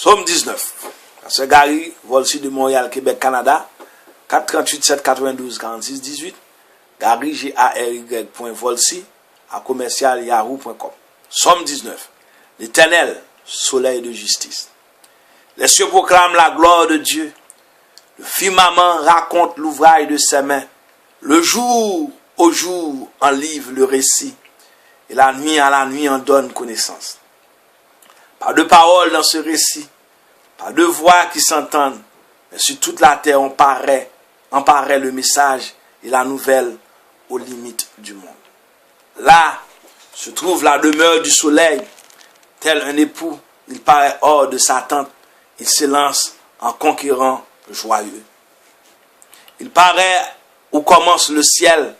Psaume 19. C'est Gary, Volsi de Montréal, Québec, Canada. 438 792 46 18. Gary, GARY.volsi à commercial yahoo.com. Psaume 19. L'Éternel, soleil de justice. Les cieux proclament la gloire de Dieu. Le firmament raconte l'ouvrage de ses mains. Le jour au jour en livre le récit. Et la nuit à la nuit en donne connaissance. Pas de paroles dans ce récit. Pas de voix qui s'entendent. Mais sur toute la terre on paraît le message et la nouvelle aux limites du monde. Là se trouve la demeure du soleil. Tel un époux, il paraît hors de sa tente. Il s'élance en conquérant joyeux. Il paraît où commence le ciel.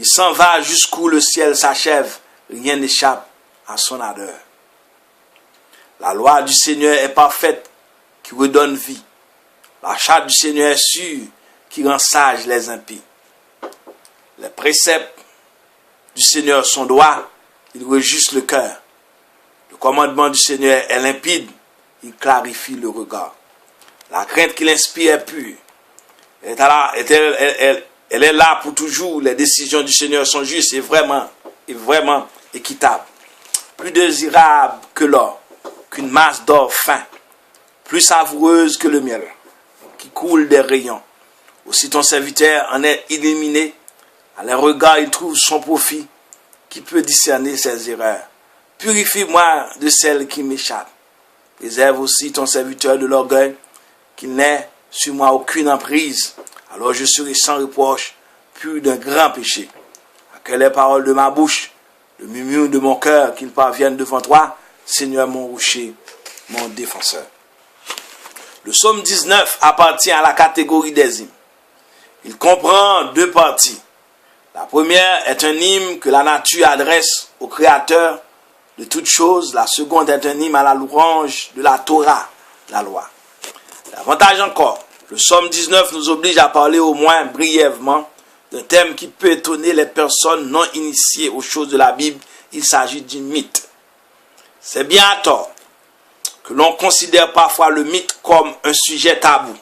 Il s'en va jusqu'où le ciel s'achève. Rien n'échappe à son ardeur. La loi du Seigneur est parfaite, qui redonne vie. La charte du Seigneur est sûre, qui rend sages les impies. Les préceptes du Seigneur sont droits, ils réjouissent le cœur. Le commandement du Seigneur est limpide, il clarifie le regard. La crainte qu'il inspire est pure. Elle est là pour toujours. Les décisions du Seigneur sont justes et vraiment équitables. Plus désirable que l'or, qu'une masse d'or fin, plus savoureuse que le miel, qui coule des rayons. Aussi ton serviteur en est illuminé. À leur regard, il trouve son profit. Qui peut discerner ses erreurs? Purifie-moi de celles qui m'échappent. Préserve aussi ton serviteur de l'orgueil, qu'il n'ait sur moi aucune emprise. Alors je serai sans reproche, pur d'un grand péché. À que les paroles de ma bouche, le murmure de mon cœur, qu'ils parviennent devant toi, Seigneur mon rocher, mon défenseur. Le psaume 19 appartient à la catégorie des hymnes. Il comprend deux parties. La première est un hymne que la nature adresse au Créateur de toutes choses. La seconde est un hymne à la louange de la Torah, la loi. Davantage encore, le psaume 19 nous oblige à parler au moins brièvement d'un thème qui peut étonner les personnes non initiées aux choses de la Bible. Il s'agit du mythe. C'est bien à tort que l'on considère parfois le mythe comme un sujet tabou.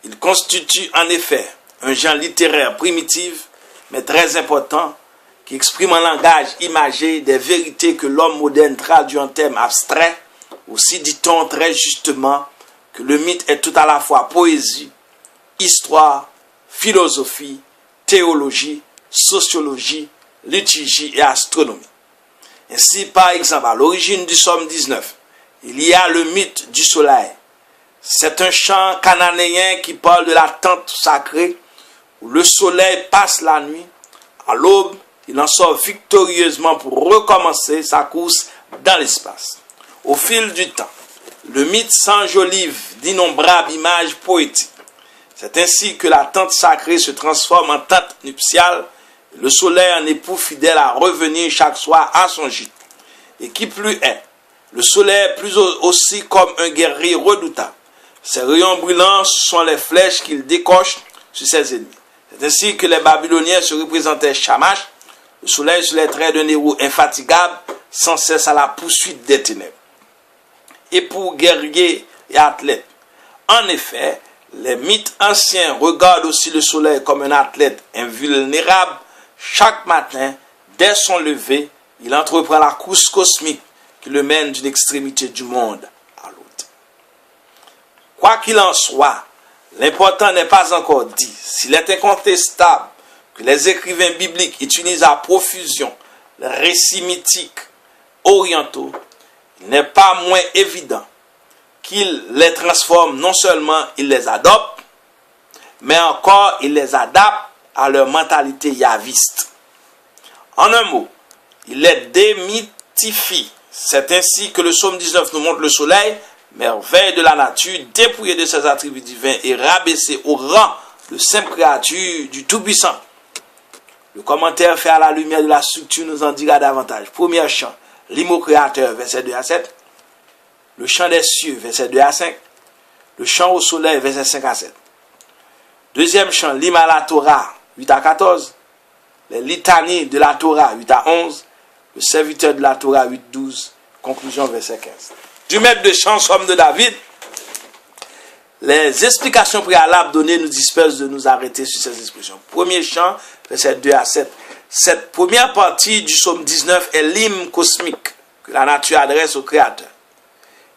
Il constitue en effet un genre littéraire primitif, mais très important, qui exprime en langage imagé des vérités que l'homme moderne traduit en termes abstraits. Aussi dit-on très justement que le mythe est tout à la fois poésie, histoire, philosophie, théologie, sociologie, liturgie et astronomie. Ainsi, par exemple, à l'origine du psaume 19, il y a le mythe du soleil. C'est un chant cananéen qui parle de la tente sacrée où le soleil passe la nuit. À l'aube, il en sort victorieusement pour recommencer sa course dans l'espace. Au fil du temps, le mythe s'enjolive d'innombrables images poétiques. C'est ainsi que la tente sacrée se transforme en tente nuptiale, et le soleil en époux fidèle à revenir chaque soir à son gîte. Et qui plus est, le soleil est plus aussi comme un guerrier redoutable. Ses rayons brûlants sont les flèches qu'il décoche sur ses ennemis. C'est ainsi que les Babyloniens se représentaient Shamash, le soleil sur les traits d'un héros infatigable, sans cesse à la poursuite des ténèbres. Et pour guerriers et athlètes. En effet, les mythes anciens regardent aussi le soleil comme un athlète invulnérable. Chaque matin, dès son lever, il entreprend la course cosmique qui le mène d'une extrémité du monde à l'autre. Quoi qu'il en soit, l'important n'est pas encore dit. S'il est incontestable que les écrivains bibliques utilisent à profusion les récits mythiques orientaux, il n'est pas moins évident qu'ils les transforment, non seulement ils les adoptent, mais encore ils les adaptent à leur mentalité yaviste. En un mot, ils les démythifient. C'est ainsi que le psaume 19 nous montre le soleil, merveille de la nature, dépouillé de ses attributs divins et rabaissé au rang de simple créature du Tout-Puissant. Le commentaire fait à la lumière de la structure nous en dira davantage. Premier chant, l'hymne au Créateur, verset 2 à 7. Le chant des cieux, verset 2 à 5. Le chant au soleil, verset 5 à 7. Deuxième chant, l'hymne à la Torah, 8 à 14. Les litanies de la Torah, 8 à 11. Le serviteur de la Torah, 8 à 12. Conclusion, verset 15. du maître de chant, somme de David, les explications préalables données nous dispersent de nous arrêter sur ces expressions. Premier chant, verset 2 à 7. Cette première partie du psaume 19 est l'hymne cosmique que la nature adresse au Créateur.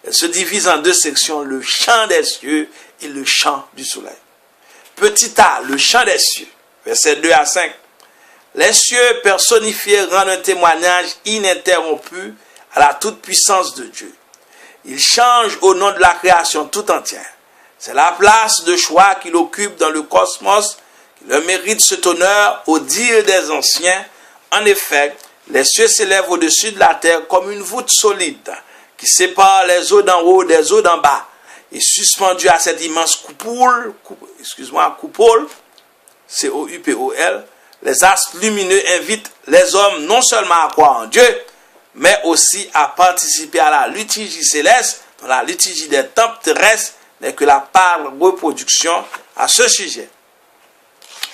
Elle se divise en deux sections, le chant des cieux et le chant du soleil. Petit a, le chant des cieux, verset 2 à 5. Les cieux personnifiés rendent un témoignage ininterrompu à la toute-puissance de Dieu. Ils changent au nom de la création tout entière. C'est la place de choix qu'il occupe dans le cosmos qui leur mérite cet honneur au dire des anciens. En effet, les cieux s'élèvent au-dessus de la terre comme une voûte solide qui sépare les eaux d'en haut des eaux d'en bas. Et suspendu à cette immense coupole, C-O-U-P-O-L, les astres lumineux invitent les hommes non seulement à croire en Dieu, mais aussi à participer à la liturgie céleste, dont la liturgie des temples terrestres n'est que la pâle reproduction à ce sujet.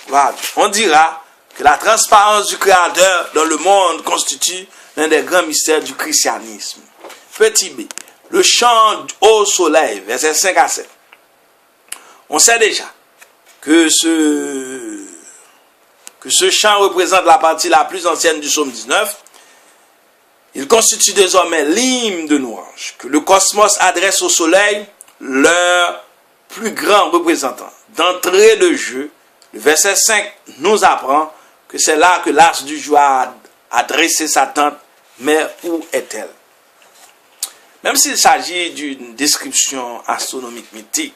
Voilà. On dira que la transparence du Créateur dans le monde constitue l'un des grands mystères du christianisme. Petit b, le chant au soleil, versets 5 à 7. On sait déjà que ce chant représente la partie la plus ancienne du psaume 19. Il constitue désormais l'hymne de louange que le cosmos adresse au soleil, leur plus grand représentant. D'entrée de jeu, le verset 5 nous apprend que c'est là que l'as du jour a dressé sa tente, mais où est-elle? Même s'il s'agit d'une description astronomique mythique,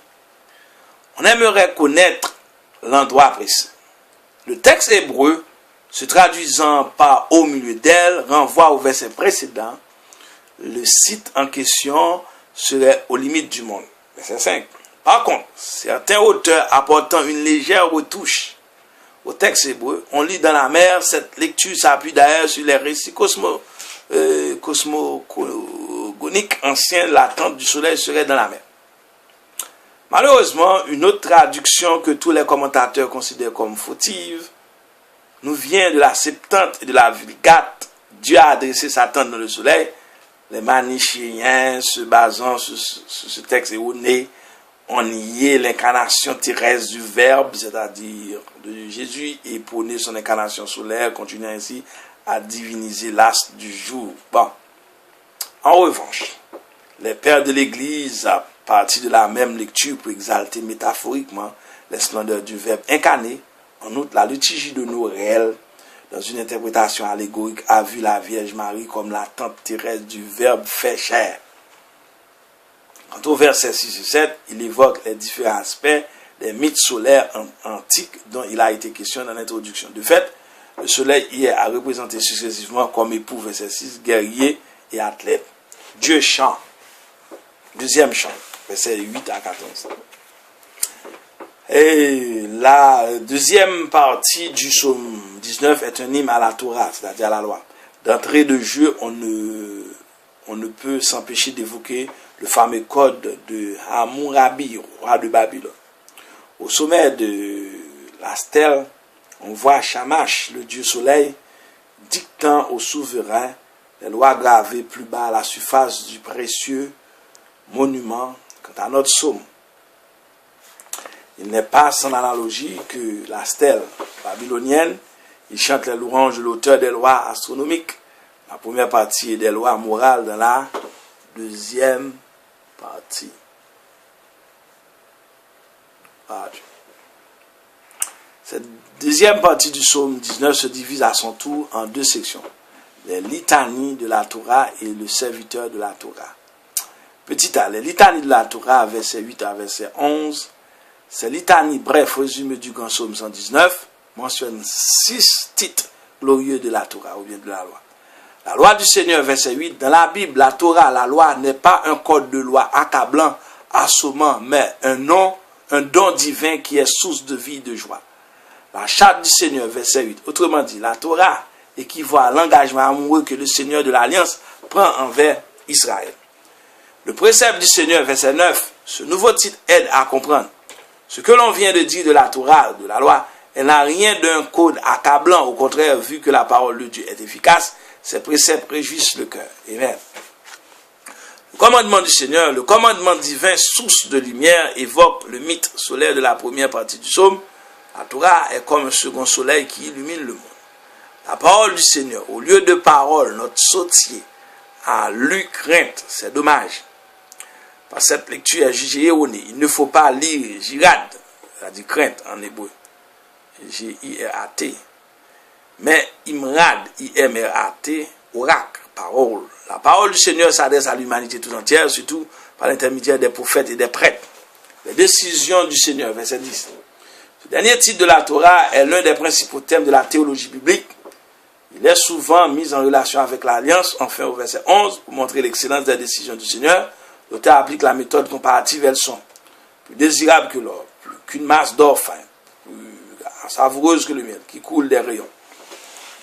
on aimerait connaître l'endroit précis. Le texte hébreu, se traduisant par au milieu d'elle, renvoie au verset précédent. Le site en question serait aux limites du monde. Verset 5. Par contre, certains auteurs apportant une légère retouche au texte hébreu, on lit dans la mer. Cette lecture s'appuie d'ailleurs sur les récits cosmogoniques anciens. L'attente du soleil serait dans la mer. Malheureusement, une autre traduction que tous les commentateurs considèrent comme fautive nous vient de la Septante et de la Vulgate. Dieu a adressé sa tente dans le soleil. Les manichéens, se basant sur ce texte erroné, ont nié l'incarnation terrestre du Verbe, c'est-à-dire de Jésus, et prôné son incarnation solaire, continuant ainsi à diviniser l'astre du jour. Bon. En revanche, les pères de l'Église, à partir de la même lecture pour exalter métaphoriquement les splendeurs du Verbe incarné, en outre, la liturgie de Noël, dans une interprétation allégorique, a vu la Vierge Marie comme la tente terrestre du Verbe fait chair. Quant au verset 6 et 7, il évoque les différents aspects des mythes solaires antiques dont il a été question dans l'introduction. De fait, le soleil y est à représenter successivement comme époux, verset 6, guerrier et athlète. Dieu chante. Deuxième chant, verset 8 à 14. Et la deuxième partie du psaume 19 est un hymne à la Torah, c'est-à-dire à la loi. D'entrée de jeu, on ne peut s'empêcher d'évoquer le fameux code de Hammurabi, roi de Babylone. Au sommet de la stèle, on voit Shamash, le dieu soleil, dictant au souverain les lois gravées plus bas à la surface du précieux monument. Quant à notre psaume, il n'est pas sans analogie que la stèle babylonienne, il chante les louanges de l'auteur des lois astronomiques. La première partie est des lois morales dans la deuxième partie. Cette deuxième partie du psaume 19 se divise à son tour en deux sections. Les litanies de la Torah et le serviteur de la Torah. Petit a, les litanies de la Torah, verset 8 à verset 11. Ces litanies, bref, résumé du grand psaume 119, mentionnent 6 titres glorieux de la Torah ou bien de la loi. La loi du Seigneur, verset 8, dans la Bible, la Torah, la loi, n'est pas un code de loi accablant, assommant, mais un don divin qui est source de vie et de joie. La charte du Seigneur, verset 8, autrement dit, la Torah équivaut à l'engagement amoureux que le Seigneur de l'Alliance prend envers Israël. Le précepte du Seigneur, verset 9, ce nouveau titre aide à comprendre. Ce que l'on vient de dire de la Torah, de la loi, elle n'a rien d'un code accablant. Au contraire, vu que la parole de Dieu est efficace, ces préceptes réjouissent le cœur. Amen. Le commandement du Seigneur, le commandement divin, source de lumière, évoque le mythe solaire de la première partie du psaume. La Torah est comme un second soleil qui illumine le monde. La parole du Seigneur, au lieu de parole, notre sautier a lu crainte. C'est dommage. Par cette lecture est jugée erronée. Il ne faut pas lire jirad, c'est-à-dire crainte en hébreu. G-I-R-A-T. Mais imrad, I-M-R-A-T, oracle, parole. La parole du Seigneur s'adresse à l'humanité tout entière, surtout par l'intermédiaire des prophètes et des prêtres. Les décisions du Seigneur, verset 10. Ce dernier titre de la Torah est l'un des principaux thèmes de la théologie biblique. Il est souvent mis en relation avec l'alliance, enfin au verset 11, pour montrer l'excellence des décisions du Seigneur. L'auteur applique la méthode comparative, elles sont plus désirables que l'or, plus qu'une masse d'or fin, plus savoureuse que le miel, qui coule des rayons.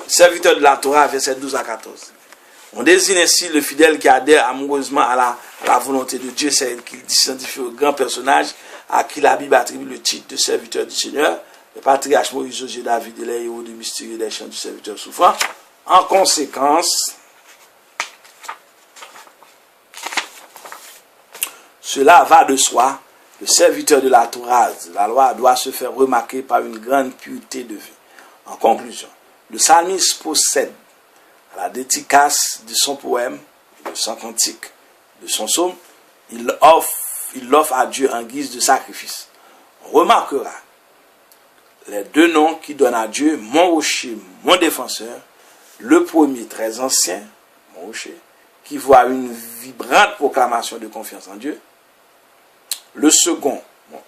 Le serviteur de la Torah, verset 12 à 14. On désigne ainsi le fidèle qui adhère amoureusement à la volonté de Dieu, c'est qu'il s'identifie au grand personnage à qui la Bible attribue le titre de serviteur du Seigneur, le patriarche Moïse, Josué, David et les héros du mystérieux des chants du serviteur souffrant. En conséquence, cela va de soi, le serviteur de la Torah, de la loi, doit se faire remarquer par une grande pureté de vie. En conclusion, le psalmiste possède à la dédicace de son poème, de son cantique, de son psaume, il l'offre à Dieu en guise de sacrifice. On remarquera les deux noms qui donnent à Dieu mon rocher, mon défenseur. Le premier, très ancien, mon rocher, qui voit une vibrante proclamation de confiance en Dieu. Le second,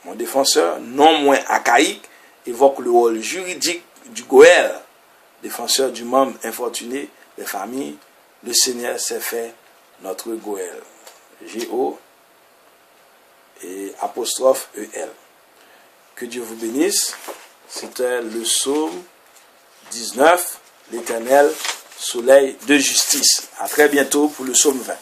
mon défenseur, non moins archaïque, évoque le rôle juridique du Goël, défenseur du membre infortuné des familles. Le Seigneur s'est fait notre Goël. G-O et apostrophe E-L. Que Dieu vous bénisse. C'était le psaume 19, l'Éternel, soleil de justice. À très bientôt pour le psaume 20.